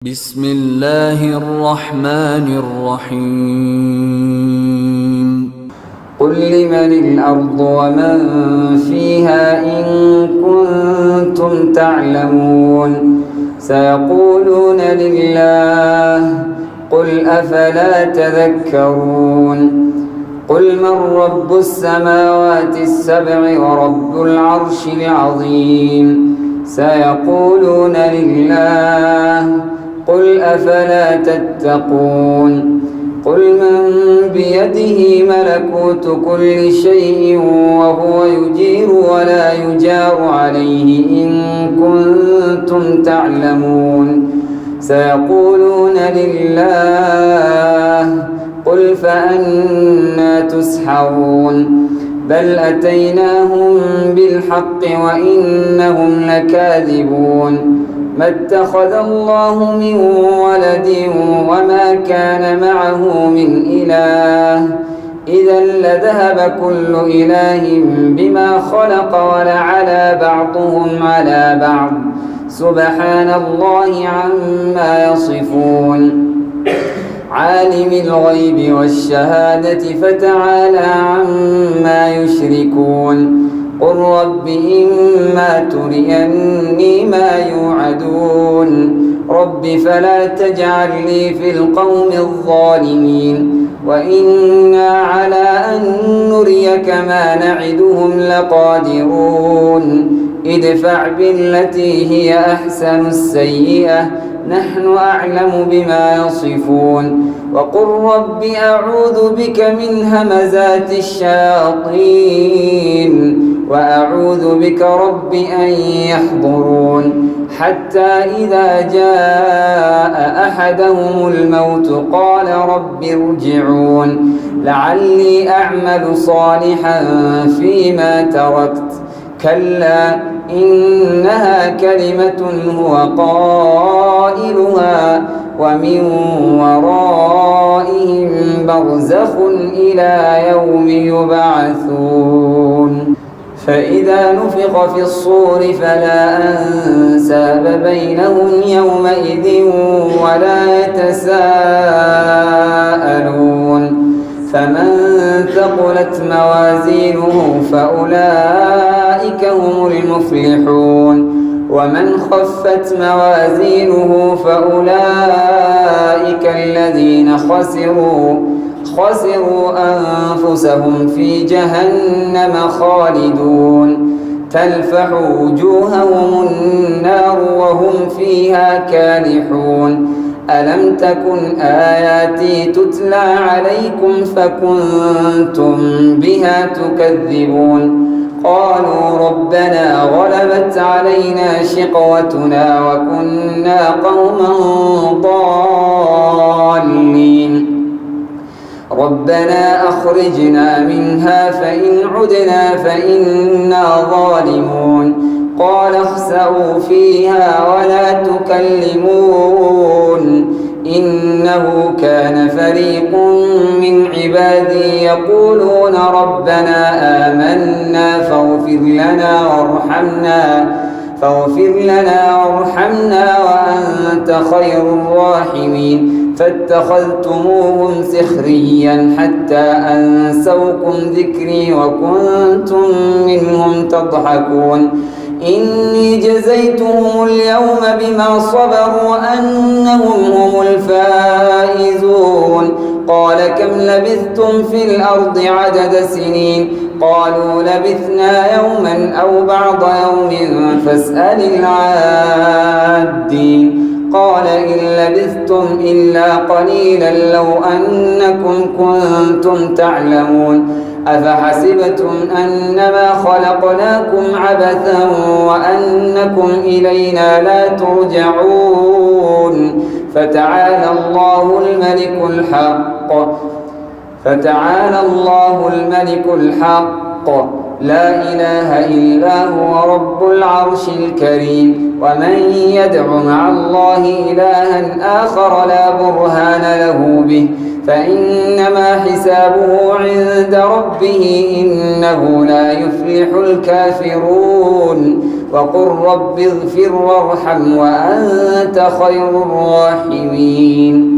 بسم الله الرحمن الرحيم قل لمن الأرض ومن فيها إن كنتم تعلمون سيقولون لله قل أفلا تذكرون قل من رب السماوات السبع ورب العرش العظيم سيقولون لله قل أفلا تتقون قل من بيده ملكوت كل شيء وهو يجير ولا يجار عليه إن كنتم تعلمون سيقولون لله قل فأنى تسحرون بل أتيناهم بالحق وإنهم لكاذبون ما اتخذ الله من ولد وما كان معه من إله إذا لذهب كل إله بما خلق ولعلى بعضهم على بعض سبحان الله عما يصفون عالم الغيب والشهادة فتعالى عما يشركون قل رب إما تريني ما يوعدون رب فلا تجعلني في القوم الظالمين وإنا على أن نريك ما نعدهم لقادرون ادفع بالتي هي أحسن السيئة نحن أعلم بما يصفون وقل رب أعوذ بك من همزات الشياطين وأعوذ بك رب أن يحضرون حتى إذا جاء أحدهم الموت قال رب ارجعون لعلي أعمل صالحا فيما تركت كلا إنها كلمة هو قائلها ومن ورائهم برزخ إلى يوم يبعثون فإذا نفخ في الصور فلا أنساب بينهم يومئذ ولا يتساءلون فمن ثقلت موازينه فأولئك هم المفلحون ومن خفت موازينه فأولئك الذين خسروا أنفسهم في جهنم خالدون تلفح وجوههم النار وهم فيها كالحون ألم تكن آياتي تتلى عليكم فكنتم بها تكذبون قالوا ربنا غلبت علينا شقوتنا وكنا قوما ضالين ربنا أخرجنا منها فإن عدنا فإنا ظالمون قال اخسئوا فيها ولا تكلمون إنه كان فريق من عبادي يقولون ربنا آمنا فاغفر لنا وارحمنا وأنت خير الراحمين فاتخذتموهم سخريا حتى أنسوكم ذكري وكنتم منهم تضحكون إني جزيتهم اليوم بما صبروا أنهم هم الفائزون قال كم لبثتم في الأرض عدد سنين قالوا لبثنا يوما أو بعض يوم فاسأل العادين قال إن لبثتم إلا قليلا لو أنكم كنتم تعلمون أفحسبتم أنما خلقناكم عبثا وأنكم إلينا لا ترجعون فتعالى الله الملك الحق لا إله إلا هو رب العرش الكريم ومن يدع مع الله إلها آخر لا برهان له به فإنما حسابه عند ربه إنه لا يفلح الكافرون وقل رب اغفر وارحم وأنت خير الراحمين.